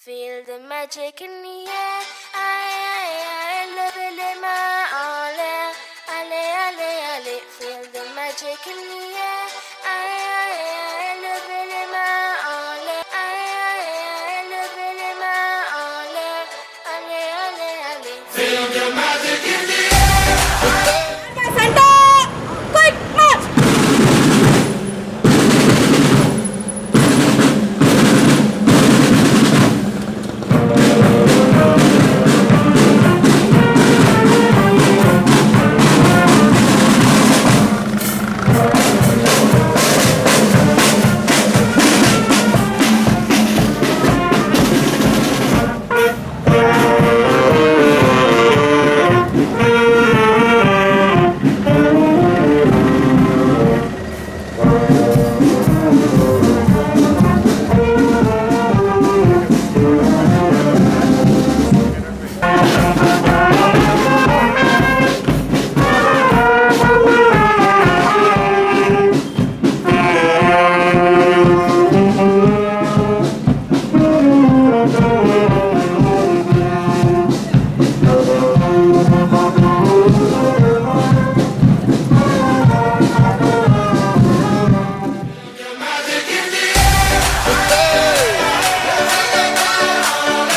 Feel the magic in the air. Aïe, levez les mains en l'air. Allez, allez, allez. Feel the magic in the air. Aïe, levez les mains en l'air. Aïe, levez les mains en l'air. Allez, allez, allez. Feel the magic in the air. Santa, quick march!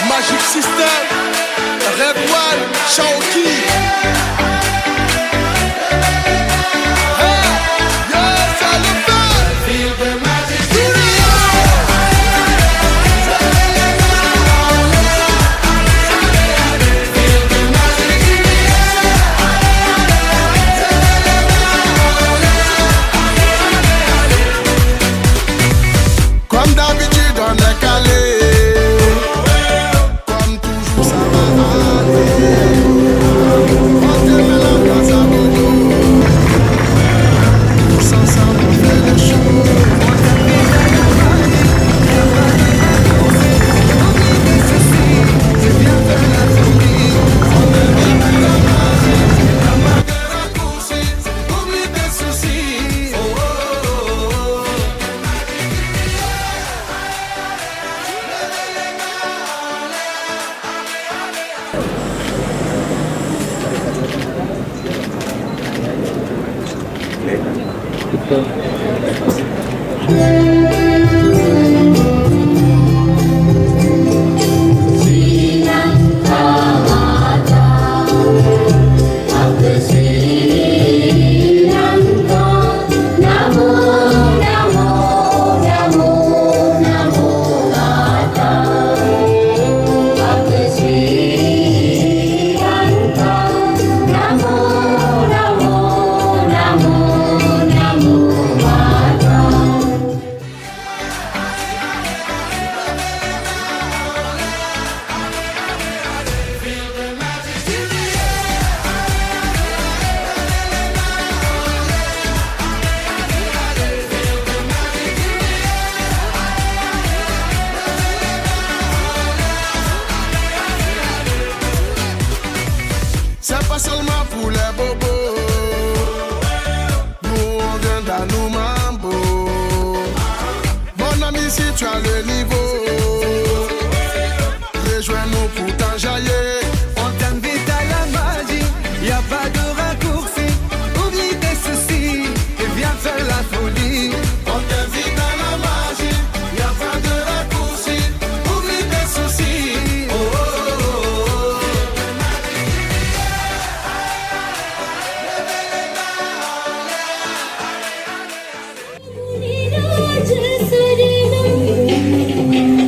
Magic System, Red One, Shaoki. Hey, yes, I love that. Feel the magic in Do the Comme d'habitude, on est calé. Comme toujours, ça va aller. On te met la place à bobo. Tous ensemble, on fait les choses. Oublie tes soucis. Oh, oh, oh, oh. C'est pas seulement pour les bobos. Nous on vient dans nos mambo. Mon ami, si tu as le niveau, rejoins-nous pour t'enjailler. On t'invite à la magie, y a pas de raccourci. Oublie tes soucis et viens faire la folie. On t'invite à la magie, y a pas de raccourci. Oublie tes soucis. Oh, oh, oh, oh. Just so you know.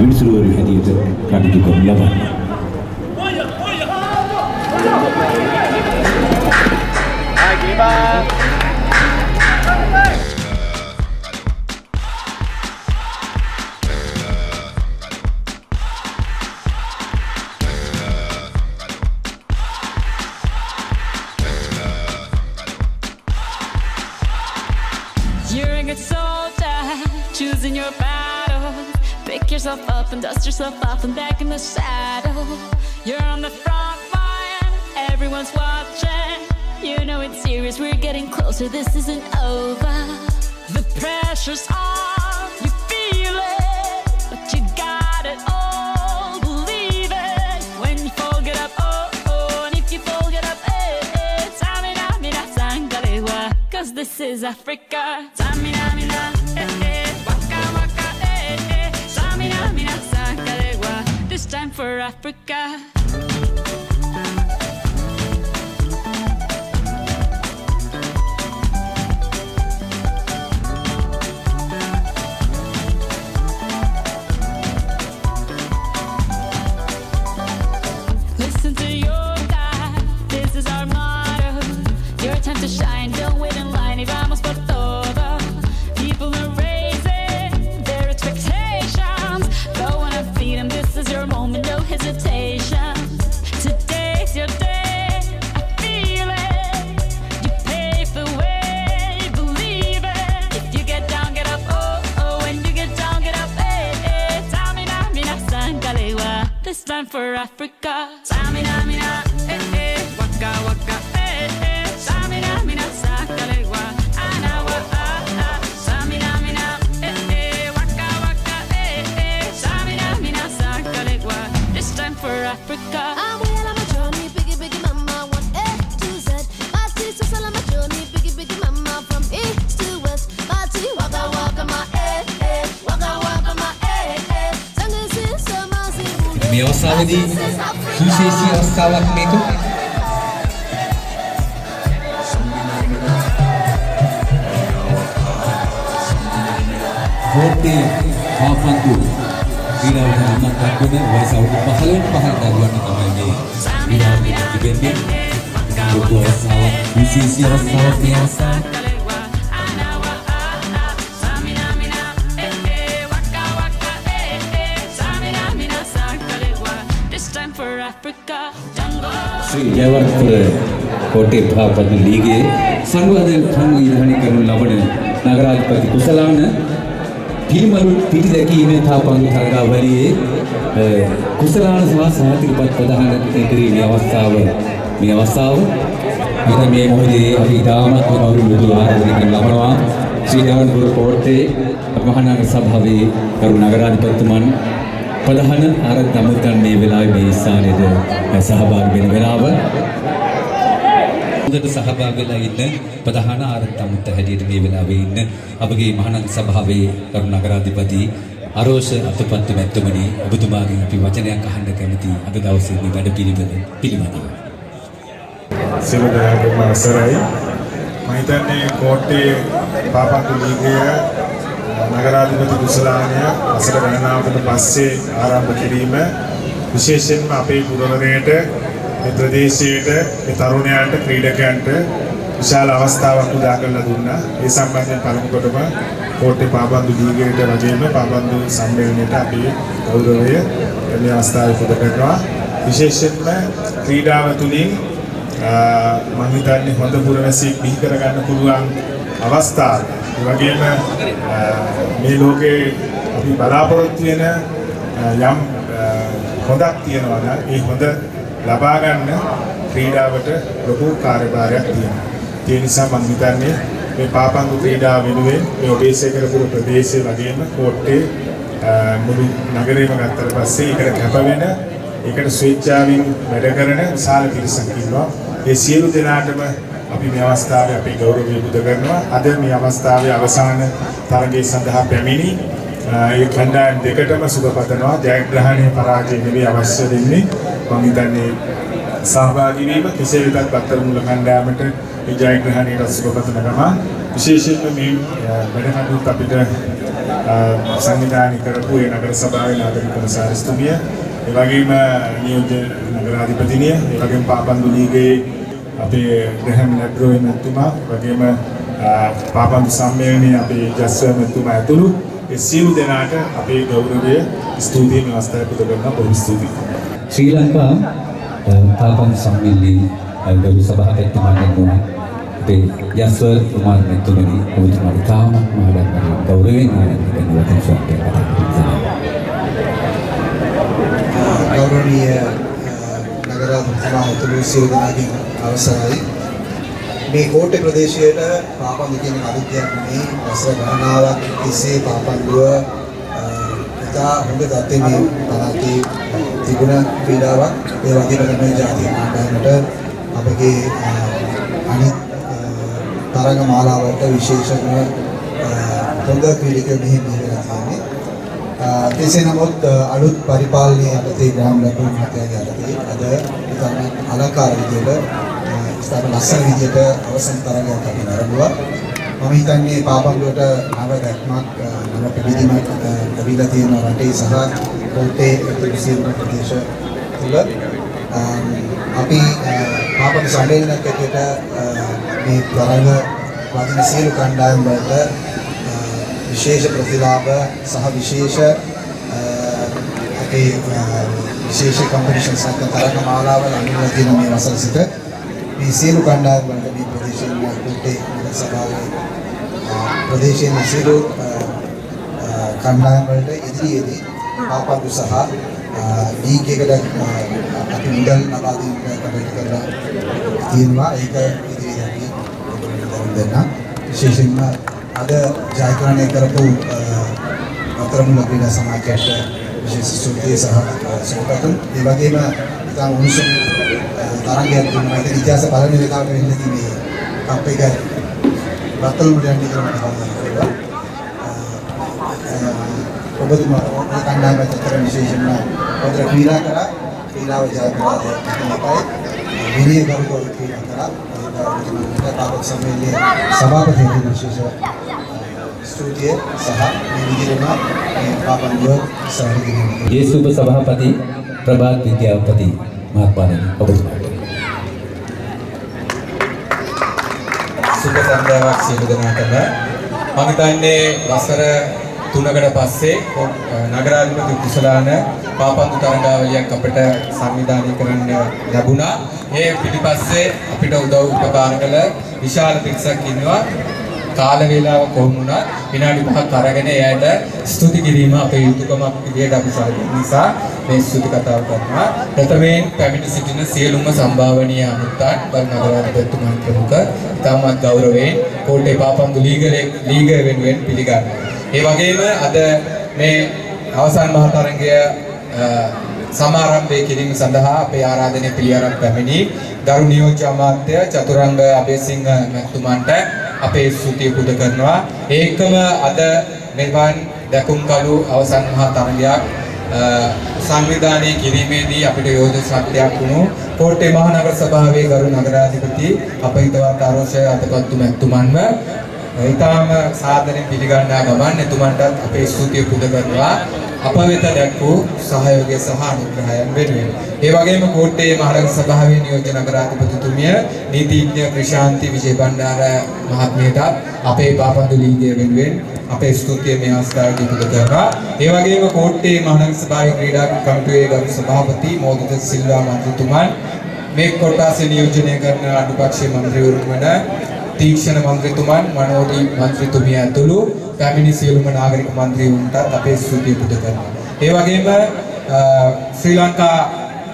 විනිසුරුවරු හැටියට කටයුතු කරනු ලබන්නේ. You're a good soldier, choosing your battle. Pick yourself up and dust yourself off and back in the saddle. You're on the front line, everyone's watching. You know it's serious, we're getting closer, this isn't over. The pressure's on, you feel it, but you got it all, believe it. When you fall, get up, oh, oh, and if you fall, get up, eh, eh. Tamina, mina, sangalewa, cause this is Africa. Tamina, mina, eh, eh, waka, waka, eh, eh. Tamina, mina, sangalewa, this time for Africa. Listen to your God, this is our motto. Your time to shine, don't wait in line, y vamos por todo. People are raising their expectations. Go on and feed them, this is your moment, no hesitation. Today's your day, I feel it. You pave the way, believe it. If you get down, get up, oh, oh. When you get down, get up, eh, eh. Tamina, mina, sangalewa, this time for Africa. Tamina, mina, eh, eh. Waka, waka, eh, eh. Tamina, mina, sangalewa, anawa, ah, ah. Tamina, mina, eh, eh. Waka, waka, eh, eh. Tamina, mina, sangalewa, this time for Africa. I'm well on my journey, biggie, biggie mama, one A to Z. My teacher said on my journey, biggie, biggie mama, from east to west. My tea, waka, waka, my eh, waka, waka, my eh. Sangasi, samasi, මේ අවස්ථාවේදී සුවිශේෂී අවස්ථාවක් මේක. හෝටේ ආපන්තු ක්‍රීඩාවට අමතක වෙන වයස අවුරුදු 15 දරුවන්ට තමයි මේ ක්‍රීඩාවට තිබෙන්නේ. ලොකු අවස්ථාවක්, විශේෂී අවස්ථාවක් මේ අවස්ථාව. ශ්‍රී ජයවර්ධන कोटे भापद लीगे संवाद संग इधानी करनु लबण नगराधिपति कुशलान भीमलु पिटिदकी ने था पंग थगा वलिए कुशलान स्वास्थ्य पद प्रधान केंद्री व्यवस्थाव इधर में मोदे अभिदामत और लुदुआर के लबणवा श्री देवनपुर कोटे महानगर सभा वे करू नगराधिपति मन प्रधान आरत दमुतन में विलाय में स्थानीय सहभाग වෙන වෙලාව උදට සහභාගී වෙලා ඉන්න ප්‍රධාන ආරත දමුත හැටියට මේ වෙලාවේ ඉන්න අපගේ මහානගර සභාවේ කරු නගරාධිපති අරෝෂ අතපත්තු මැතිතුමනි ඔබතුමාගෙන් අපි වචනයක් අහන්න කැමති අද දවසේ මේ වැඩ පිළිවෙල සියලු දෙනාටම අවසරයි මම හිතන්නේ කෝට්ටේ පාපන්තු ලීගය නගරාධිපති කුසලානිය වසර ගණනාවකට පස්සේ ආරම්භ කිරීම විශේෂයෙන්ම අපේ පුරවරයට මේ ප්‍රදේශයේට මේ තරුණයන්ට ක්‍රීඩකයන්ට විශාල අවස්ථාවක් උදා කරලා දුන්නා. ඒ සම්බන්ධයෙන් පළමු කොටම කෝට්ටේ පාපන්දු ලීගයට වගේම පාපන්දු සම්මේලනයට අපි ගෞරවය මේ අවස්ථාවේ පුද කරනවා. විශේෂයෙන්ම ක්‍රීඩාව තුලින් මම හිතන්නේ හොඳ පුරවැසියෙක් බිහි කරගන්න පුළුවන් අවස්ථාවක්. ඒ වගේම මේ ලෝකේ අපි බලාපොරොත්තු වෙන යම් හොඳක් තියෙනවා නම් ඒ හොඳ ලබා ගන්න ක්‍රීඩාවට ලොකු කාර්යභාරයක් තියෙනවා. ඒ නිසා මම හිතන්නේ මේ පාපන්දු ක්‍රීඩාව වෙනුවෙන් මේ ඔබේසය කරපු ප්‍රදේශයේ වගේම කෝට්ටේ මුළු නගරේම ගත්තට පස්සේ ඒකට කැප වෙන ඒකට ස්වේච්ඡාවෙන් වැඩ කරන විශාල පිරිසක් ඉන්නවා. ඒ සියලු දෙනාටම අපි මේ අවස්ථාවේ අපේ ගෞරවය පුද කරනවා. අද මේ අවස්ථාවේ අවසාන තරගය සඳහා පැමිණි ඒ කණ්ඩායම් දෙකටම සුබ පතනවා. ජයග්‍රහණය පරාජය නෙවෙයි අවශ්‍ය වෙන්නේ. මම හිතන්නේ සහභාගී වීම කෙසේ වෙතත් බත්තරමුල්ල කණ්ඩායමට මේ ජයග්‍රහණයට සුබ පතන ගමන් විශේෂයෙන්ම මේ වැඩ කටයුතු අපිට සංවිධානය කරපු ඒ නගර සභාවේ නාගරික කොමසාරිස්තුමිය, ඒ වගේම නියෝජ්‍ය නගරාධිපතිනිය, ඒ වගේම පාපන්දු ලීගයේ අපේ ග්‍රහම් නැග්‍රෝ මැතිතුමා, වගේම පාපන්දු සම්මේලනයේ අපේ ජස්වර් මැතිතුමා ඇතුළු ඒ සියලු දෙනාට අපේ ගෞරවය ස්තුතියි මේ අවස්ථාවේ පුද කරනවා. බොහොම ස්තුතියි. ශ්‍රී ලංකා පාපන්දු සම්මේලනයේ ගෞරව සභාපතිතුමාගෙන් අපේ යස්වර් කුමාර මැතිතුමනි ඔබතුමාට තාම මහත් ගෞරවයෙන් ආරාධනා කරනවා. ගෞරවනීය නගරාධිපතිතුමා ඇතුළු සියලු දෙනාගේ අවසරයි. මේ කෝට්ටේ ප්‍රදේශයට පාපන්දු කියන අලුත්යක් නෙමෙයි. වසර ගණනාවක් තිස්සේ පාපන්දුව ඉතා හොඳ තත්ත්වයේ මේ පළාතේ තිබුණ ක්‍රීඩාවක්. ඒ වගේම තමයි ජාතික කණ්ඩායමට අපගේ අනිත් තරඟ මාලාවට විශේෂම හොඳ ක්‍රීඩකයෝ මෙහි බිහිවෙලා තියෙන්නේ. කෙසේ නමුත් අලුත් පරිපාලනයේ යටතේ ග්‍රාම ලැබුණු මහත්යාගේ යටතේ අද ඉතාම අලංකාර විදියට ඉතාම ලස්සන විදියට අවසන් තරඟයක් අපි නරඹුවා. මම හිතන්නේ පාපන්දුවට නව දැක්මක් නව පිළිදීමක් ලැබිලා තියෙන රටේ සහ කෝට්ටේ සියලුම ප්‍රදේශ තුළ අපි පාපන්දු සම්මේලනයක් ඇතුළත මේ තරඟ වදින සියලු කණ්ඩායම් වලට විශේෂ ප්‍රතිලාභ සහ විශේෂ අපේ විශේෂ කම්පිටිෂන්ස් නැත්නම් තරඟ මාලාවල් අනුගමනය තියෙන මේ වසර සිට මේ සියලු කණ්ඩායම් වලට මේ ප්‍රදේශයේ කෝට්ටේ නගර සභාවේ ප්‍රදේශයේ සියලු කණ්ඩායම් වලට ඉදිරියේදී පාපන්දු සහ ලීග් එකට අපි මුදල් ලබා දීමට කටයුතු කරලා තියෙනවා. ඒක ඉදිරියේදී අපි දෙන්න විශේෂයෙන්ම අද ජයග්‍රහණය කරපු බත්තරමුල්ල ක්‍රීඩා සමාජයට විශේෂ ස්තුතිය සහ සුබපතන. ඒ වගේම ඉතාම උණුසුම් තරගයක් දුන්නා. ඒක ඉතිහාස පළවෙනි වෙලාවට වෙන්නේ මේ කප් එක බත්තරමුල්ල යන්නේ කියලා මම හිතනවා. ඔබතුමා කණ්ඩායමට අතර විශේෂයෙන්ම පොදර ක්‍රීඩා කරා. ක්‍රීඩාව ජයග්‍රහණය කරනකොට විනය ගරුකව ක්‍රීඩා කරා. පාපන්දු සම්මේලනයේ සභාපතිතුමා විශේෂ ස්තුතිය සහ මේ විදිහටම මේ පාපන්දුව සහභාගී ඒ සුබ සභාපති ප්‍රභාත් විද්‍යාපති මහත්මයාණන් ඔබතුමාට සුබ සන්ධ්‍යාවක් සියලු දෙනාටම. මම හිතන්නේ වසර 3කට පස්සේ නගරාධිපති කුසලාන පාපන්දු තරඟාවලියක් අපිට සංවිධානය කරන්න ලැබුණා. ඒ පිටිපස්සේ අපිට උදව් උපකාර කළ විශාල පිරිසක් ඉන්නවා. කාල වේලාව කොහොම වුණත් විනාඩි 5ක් අරගෙන එයාට ස්තුති කිරීම අපේ යුතුයකමක් විදියට අපි සැලකෙන නිසා මේ ස්තුති කතාව කරනවා. ප්‍රථමයෙන් පැමිණ සිටින සියලුම සම්භාවනීය අමුත්තන් නගරාධිපතිතුමන් ප්‍රමුඛ ඉතාමත් ගෞරවයෙන් කෝට්ටේ පාපන්දු ලීගය වෙනුවෙන් පිළිගන්නවා. ඒ වගේම අද මේ අවසන් මහ තරඟය සමාරම්භය කිරීම සඳහා අපේ ආරාධනය පිළිඅරන් පැමිණි ගරු නියෝජ්‍ය අමාත්‍ය චතුරංග අබේසිංහ මැතිතුමන්ට අපේ ස්තුතිය පුද කරනවා. ඒකම අද මෙවන් දැකුම්කලු අවසන් මහ තරඟයක් සංවිධානය කිරීමේදී අපිට යෝජන ශක්තියක් වුණු කෝට්ටේ මහනගර සභාවේ ගරු නගරාධිපති අපහිතවත් ආරෝෂය අධිපති මැතිතුමන්ව ඊටාම සාදරයෙන් පිළිගන්නා ගමන් එතුමන්ටත් අපේ ස්තුතිය පුද කරනවා. අප වෙත දැක්වූ සහයෝගය සහ අනුග්‍රහයන් වෙනුවෙන්. ඒ වගේම කෝට්ටේ මහනගර සභාවේ නියෝජ්‍ය නගරාධිපතිතුමිය නීතිඥ ක්‍රිෂාන්ති විජේබණ්ඩාර මහත්මියටත් අපේ පාපන්දු ලීගය වෙනුවෙන් අපේ ස්තුතිය මේ අවස්ථාවේදී පුද කරනවා. ඒ වගේම කෝට්ටේ මහනගර සභාවේ ක්‍රීඩා කමිටුවේ ගරු සභාපති මෝදිත සිල්වා මන්ත්‍රීතුමන් මේ කොටසේ නියෝජනය කරන අනුපක්ෂ මන්ත්‍රීවරුන් වන තීක්ෂණ මන්ත්‍රීතුමන් මනෝඩි මන්ත්‍රීතුමිය ඇතුළු පැමිණි සියලුම නාගරික මන්ත්‍රීවරුන්ටත් අපේ ස්තුතිය පුද කරනවා. ඒ වගේම ශ්‍රී ලංකා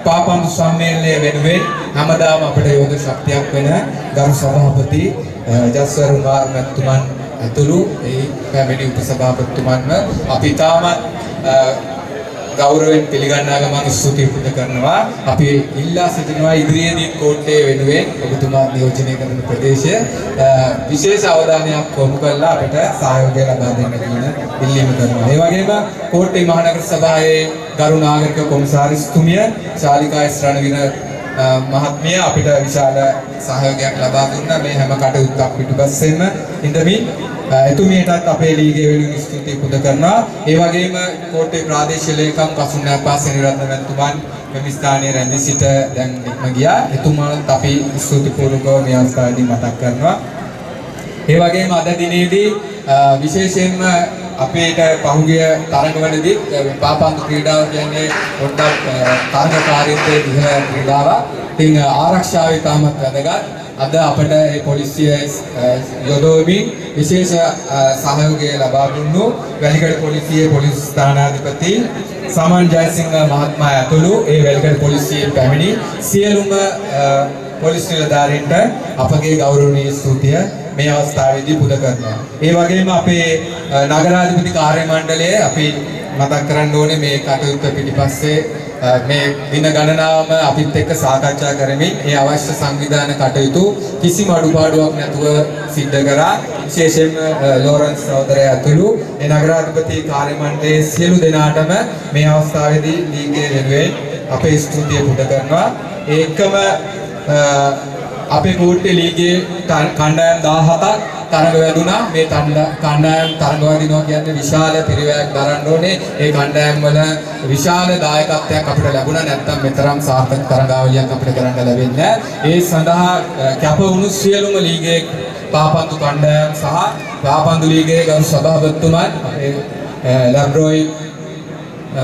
පාපන්දු සම්මේලනය වෙනුවෙන් හැමදාම අපට යෝධ ශක්තියක් වෙන ගරු සභාපති ජස්වර් කුමාර මැතිතුමන් ඇතුළු ඒ පැමිණි උපසභාපතිතුමන්ව අපි තාමත් ගෞරවයෙන් පිළිගන්නා ගමන් ස්තුති පුද කරනවා. අපි ඉල්ලා සිටිනවා ඉදිරියේදී කෝට්ටේ වෙනුවෙන් ඔබතුමා නියෝජනය කරන ප්‍රදේශය විශේෂ අවධානයක් යොමු කරලා අපිට සහයෝගය ලබා දෙන්න කියන ඉල්ලීම කරනවා. ඒ වගේම කෝට්ටේ මහනගර සභාවේ ගරු නාගරික කොමසාරිස්තුමිය ශාලිකා ස්රණවිර මහත්මිය අපිට විශාල සහයෝගයක් ලබා දුන්නා මේ හැම කටයුත්තක් පිටුපස්සෙන්ම ඉඳමින් එතුමියටත් අපේ ලීගේ වෙනුවෙන් ස්තුති පුද කරනවා. ඒ වගේම කෝට්ටේ ප්‍රාදේශීය ලේකම් කසුනාපා සෙනරත්න මැතිතුමන් මෙම ස්ථානයේ රැඳී සිට දැන් නික්ම ගියා. එතුමාට අපි ස්තුති පූර්වකව මේ අවස්ථාවේදී මතක් කරනවා. ඒ වගේම අද දිනේදී විශේෂයෙන්ම අපේට පහුගිය තරඟවලදී පාපන්දු ක්‍රීඩාව කියන්නේ පොඩ්ඩක් තරඟකාරීත්වයේ ඉහළ ක්‍රීඩාවක්. ඉතින් ආරක්ෂාවේ තාමත් වැදගත්. අද අපට මේ පොලිසිය යොදවමින් විශේෂ සහයෝගය ලබා දුන්නු වැලිකඩ පොලිසියේ පොලිස් ස්ථානාධිපති සමන් ජයසිංහ මහත්මයා ඇතුළු ඒ වැලිකඩ පොලිසියේ පැමිණි සියලුම පොලිස් නිලධාරීන්ට අපගේ ගෞරවනීය ස්තුතිය මේ අවස්ථාවේදී පුද කරනවා. ඒ වගේම අපේ නගරාධිපති කාර්ය මණ්ඩලය අපි මතක් කරන්න ඕනේ මේ කටයුත්ත පිටිපස්සේ මේ දින ගණනාවම අපිත් එක්ක සාකච්ඡා කරමින් ඒ අවශ්‍ය සංවිධාන කටයුතු කිසිම අඩුපාඩුවක් නැතුව සිද්ධ කරා. විශේෂයෙන්ම ලෝරන්ස් සහෝදරයා ඇතුළු ඒ නගරාධිපති කාර්ය මණ්ඩලයේ සියලු දෙනාටම මේ අවස්ථාවේදී ලීගේ වෙනුවෙන් අපේ ස්තුතිය පුද කරනවා. ඒකම අපේ කෝට්ටේ ලීගේ කණ්ඩායම් 17ක් තරඟ වැදුනා. මේ කණ්ඩායම් තරඟ වදිනවා කියන්නේ විශාල පිරිවැයක් දරන්න ඕනේ. ඒ කණ්ඩායම් වල විශාල දායකත්වයක් අපිට ලැබුණා. නැත්නම් මෙතරම් සාර්ථක තරඟාවලියක් අපිට කරන්න ලැබෙන්නේ නැහැ. ඒ සඳහා කැප වුණු සියලුම ලීගේ පාපන්දු කණ්ඩායම් සහ පාපන්දු ලීගේ ගරු සභාපතිතුමන් අපේ ලැබ්රෝයි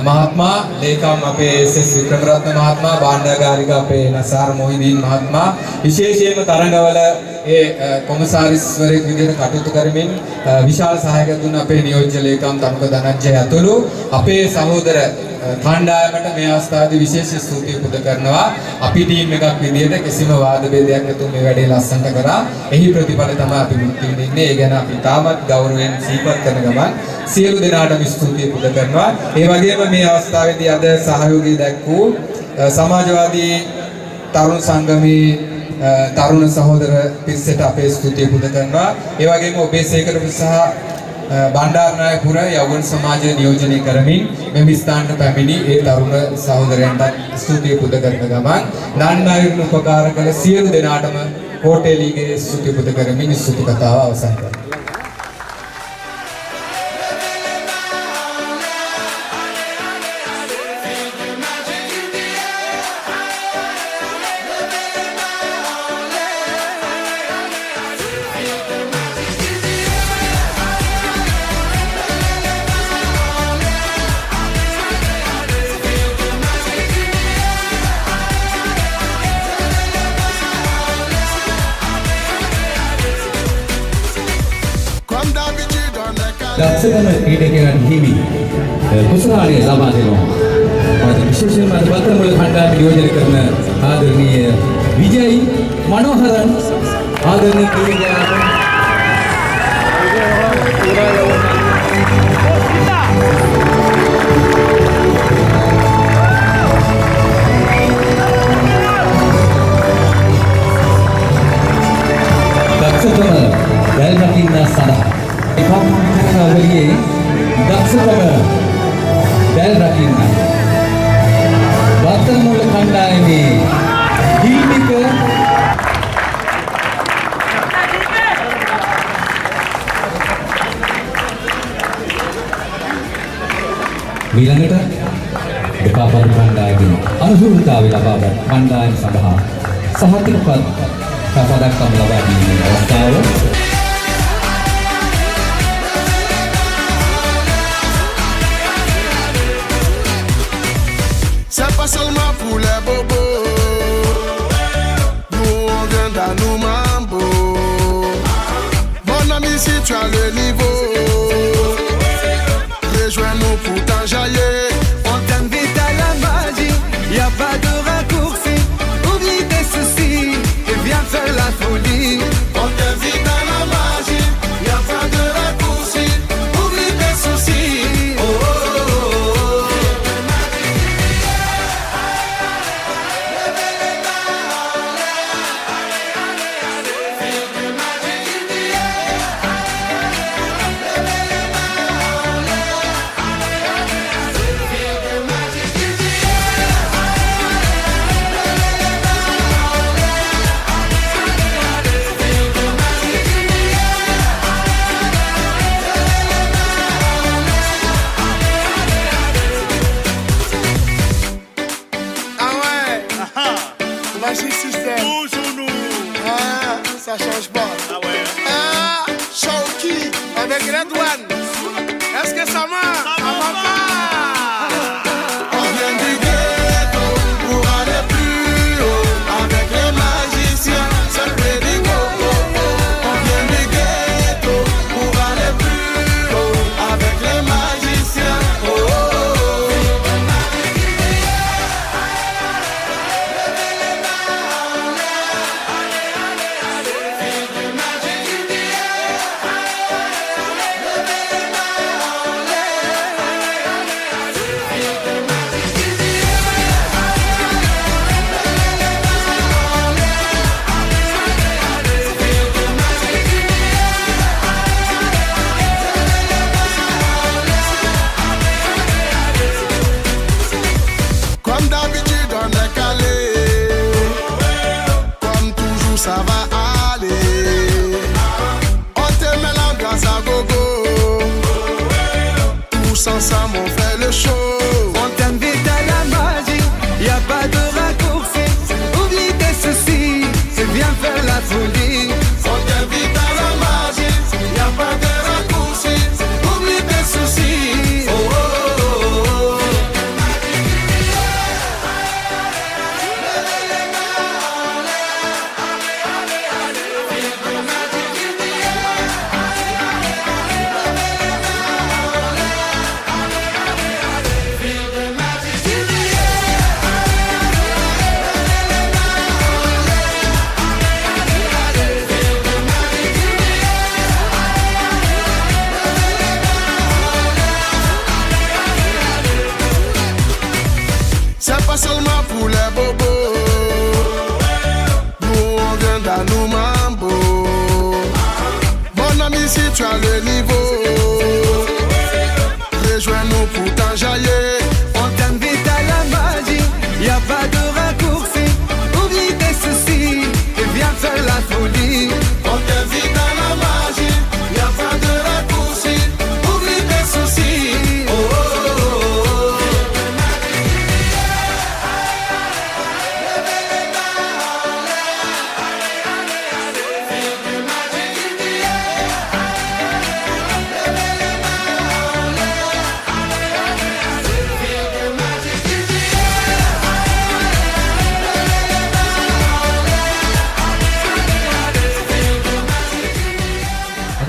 මහත්මයා, ලේකම් අපේ එස්.එස්. වික්‍රමරත්න මහත්මයා, භාණ්ඩාගාරික අපේ නසාර් මොහිදීන් මහත්මයා, විශේෂයෙන්ම තරඟවල ඒ කොමසාරිස්වරයෙක් විදිහට කටයුතු කරමින් විශාල සහායක දුන්න අපේ නියෝජ්‍ය ලේකම් තනුක ධනංජය ඇතුළු අපේ සහෝදර කණ්ඩායමට මේ අවස්ථාවේදී විශේෂ ස්තුතිය පුද කරනවා. අපි ටීම් එකක් විදිහට කිසිම වාද භේදයක් නැතුව මේ වැඩේ ලස්සනට කරා. එහි ප්‍රතිඵල තමයි අපි මුක්ති විඳින්නේ. ඒ ගැන අපි තාමත් ගෞරවයෙන් සිහිපත් කරන ගමන් සියලු දෙනාටම ස්තුතිය පුද කරනවා. ඒ වගේම මේ අවස්ථාවේදී අද සහයෝගය දැක්වූ සමාජවාදී තරුණ සංගමේ තරුණ සහෝදර පිරිසට අපේ ස්තුතිය පුද කරනවා. ඒ වගේම ඔබේ සේකරපු සහ බණ්ඩාරනායකපුර යෞවන සමාජය නියෝජනය කරමින් මෙම ස්ථානට පැමිණි ඒ තරුණ සහෝදරයන්ට ස්තුතිය පුද කරන ගමන් නන්නායුන් උපකාර කළ සියලු දෙනාටම කෝට්ටේ ලීගේ ස්තුතිය පුද කරමින් ස්තුති කතාව අවසන් කරනවා. දක්ෂකම ක්‍රීඩකයන් හිමි කුසලානය ලබා දෙනවා. විශේෂයෙන්ම අද බත්තරමුල්ල කණ්ඩායම නියෝජනය කරන ආදරණීය විජයි මනෝහරන් ආදරණීය ක්‍රීඩකයා දක්ෂකම දැල් රකින්න සඳහා එපාර්තමේන්තුවේ දක්ෂකම දැල් රකින්න බත්තරමුල්ල කණ්ඩායමේ දීපික ඊළඟට දෙපාපත් කණ්ඩායමේ අනුකූලතාවය ලබාගත් කණ්ඩායම සඳහා සහතිකපත් පදක්කම් ලබා දීමේ අවස්ථාව C'est pas seulement pour les bobos. Nous on vient dans nos mambo. Mon ami, si tu as le niveau, rejoins-nous pour t'enjailler. On t'invite à la magie, y a pas de raccourci. Oublie tes soucis et viens faire la folie. On t'invite à la magie, y a pas de raccourci. Oublie tes soucis. Oh, oh, oh, oh. avec Red One. Est-ce que ça marche? Ça va pas. On vient du ghetto pour aller plus haut. Avec les magiciens, ça fait des go. On vient du ghetto pour aller plus haut. Avec les magiciens, oh, oh, oh. Comme d'habitude on est calé. Comme toujours ça va aller. On te met l'ambiance à gogo. Tous ensemble on fait le show. On t'invite à la magie, y a pas de raccourci. Oublie tes soucis, c'est bien faire la folie. On t'invite à la magie, y a pas de raccourci. Oublie tes soucis. Oh, oh, oh, oh. C'est pas seulement pour les bobos. Nous on vient d'Anou Mambo. Mon ami, si tu as le niveau, rejoins-nous pour t'enjailler. On t'invite à la magie, y a pas de raccourci. Oublie tes soucis et viens faire la folie. On t'invite à la magie, y a pas de raccourci. Oublie tes soucis. Oh, oh, oh, oh.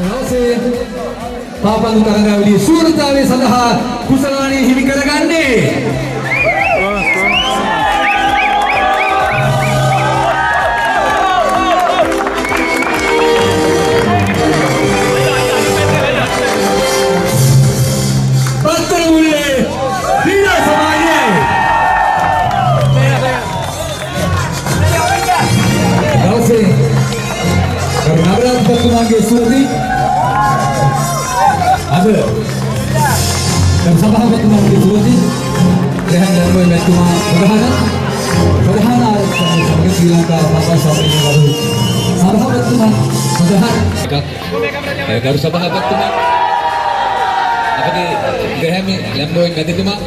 දවසේ පාපංගු තරඟාවලියේ සූරතාවය සඳහා කුසලානි හිමි කරගන්නේ පත්තරමුල්ලේ දීලා සමාජයේ දවසේ නගරාධිපති තුමාගේ සුවදී अब सभापतिमाගේ සුවදී රෙහන් දරුවේ මැතිතුමා ප්‍රධාන ආරක්ෂක සමග ශ්‍රී ලංකා පාපා සභාවේ වරු සභාපතිතුමා ගරු සභාපතිතුමා අපගේ ග්‍රහමේ ලැම්බෝයි මැතිතුමා